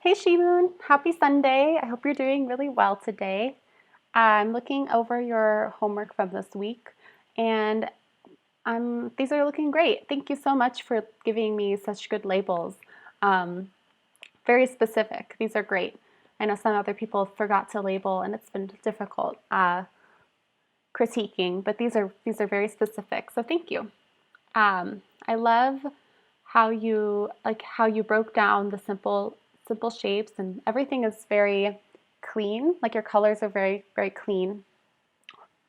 Hey Shimoon, happy Sunday. I hope you're doing really well today. I'm looking over your homework from this week and these are looking great. Thank you so much for giving me such good labels. Um, Very specific. These are great. I know some other people forgot to label and it's been difficult critiquing, but these are very specific. So thank you. I love how you broke down the simple shapes and everything is very clean. Like your colors are very very clean.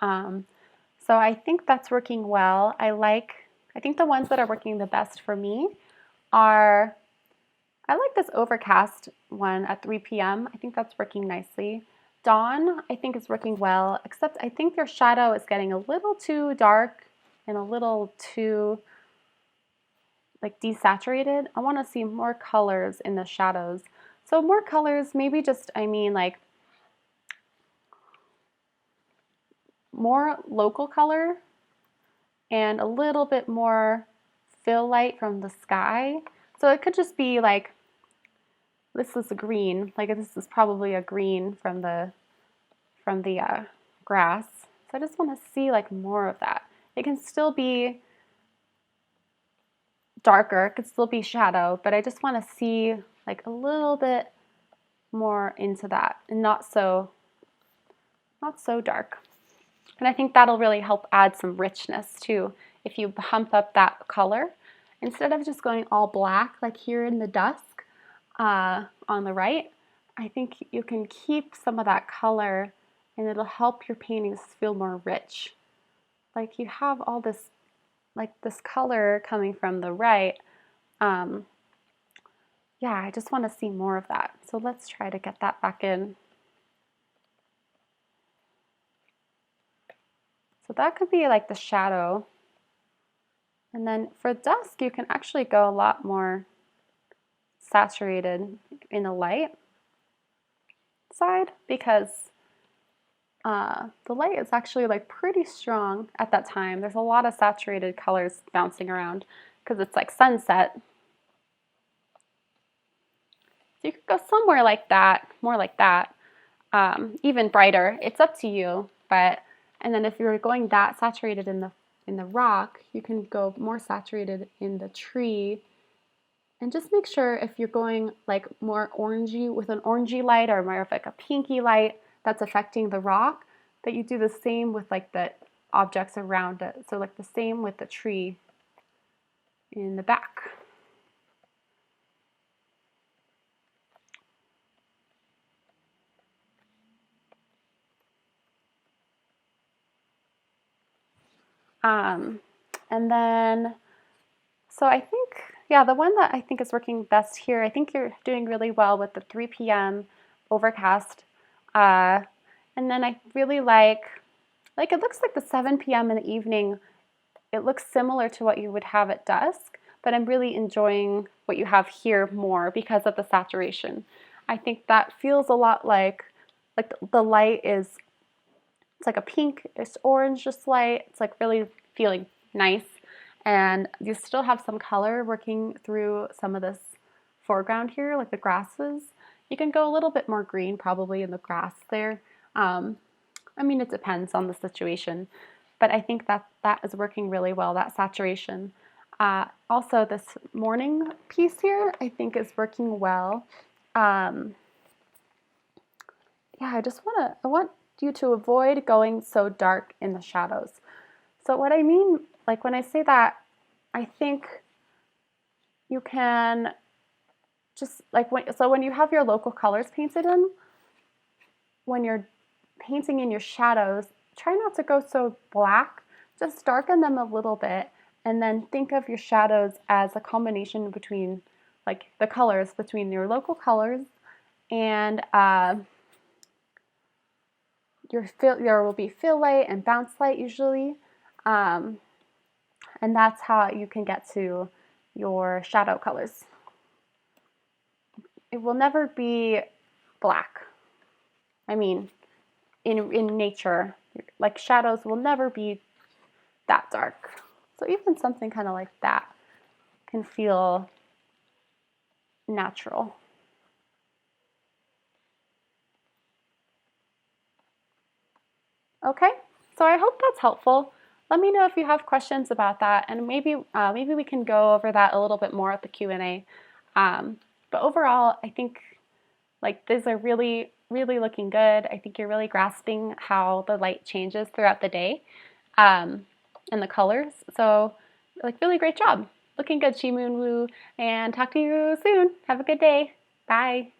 Um, so I think that's working well. I think the ones that are working the best for me are I like this overcast one at 3 p.m. I think that's working nicely. Dawn, I think is working well, except I think your shadow is getting a little too dark and a little too like desaturated. I want to see more colors in the shadows. So more colors, maybe just, I mean like more local color and a little bit more fill light from the sky. So it could just be like, this is a green, like this is probably a green from the grass. So I just want to see like more of that. It can still be darker, it could still be shadow, but I just want to see like a little bit more into that and not so dark. And I think that'll really help add some richness too. If you pump up that color, instead of just going all black like here in the dusk on the right, I think you can keep some of that color and it'll help your paintings feel more rich. Like you have all this, like this color coming from the right. Um, yeah, I just want to see more of that. So let's try to get that back in. So that could be like the shadow. And then for dusk, you can actually go a lot more saturated in the light side because the light is actually like pretty strong at that time. There's a lot of saturated colors bouncing around because it's like sunset. So you could go somewhere like that, more like that, even brighter. It's up to you. And then if you're going that saturated in the rock, you can go more saturated in the tree. And just make sure if you're going like more orangey with an orangey light or more of like a pinky light that's affecting the rock, that you do the same with like the objects around it. So like the same with the tree in the back. Um, and then, so I think, yeah, the one that I think is working best here, I think you're doing really well with the 3 p.m. overcast. And then I really like it looks like the 7 p.m. in the evening, it looks similar to what you would have at dusk, but I'm really enjoying what you have here more because of the saturation. I think that feels a lot like the light is, it's like a pink, it's orange just light. It's like really feeling nice. And you still have some color working through some of this foreground here, like the grasses. You can go a little bit more green probably in the grass there. I mean, it depends on the situation, but I think that is working really well, that saturation. Also, this morning piece here, I think is working well. Um, yeah, I want you to avoid going so dark in the shadows. So what I mean, like when I say that, I think you can just like when you have your local colors painted in, when you're painting in your shadows, try not to go so black. Just darken them a little bit and then think of your shadows as a combination between like the colors between your local colors and there will be fill light and bounce light usually. And that's how you can get to your shadow colors. It will never be black. I mean, in nature, like shadows will never be that dark. So even something kind of like that can feel natural. Okay, so I hope that's helpful. Let me know if you have questions about that, and maybe we can go over that a little bit more at the Q&A. But overall, I think like these are really looking good. I think you're really grasping how the light changes throughout the day, and the colors. So like really great job. Looking good, Chi Moon Woo, and talk to you soon. Have a good day. Bye.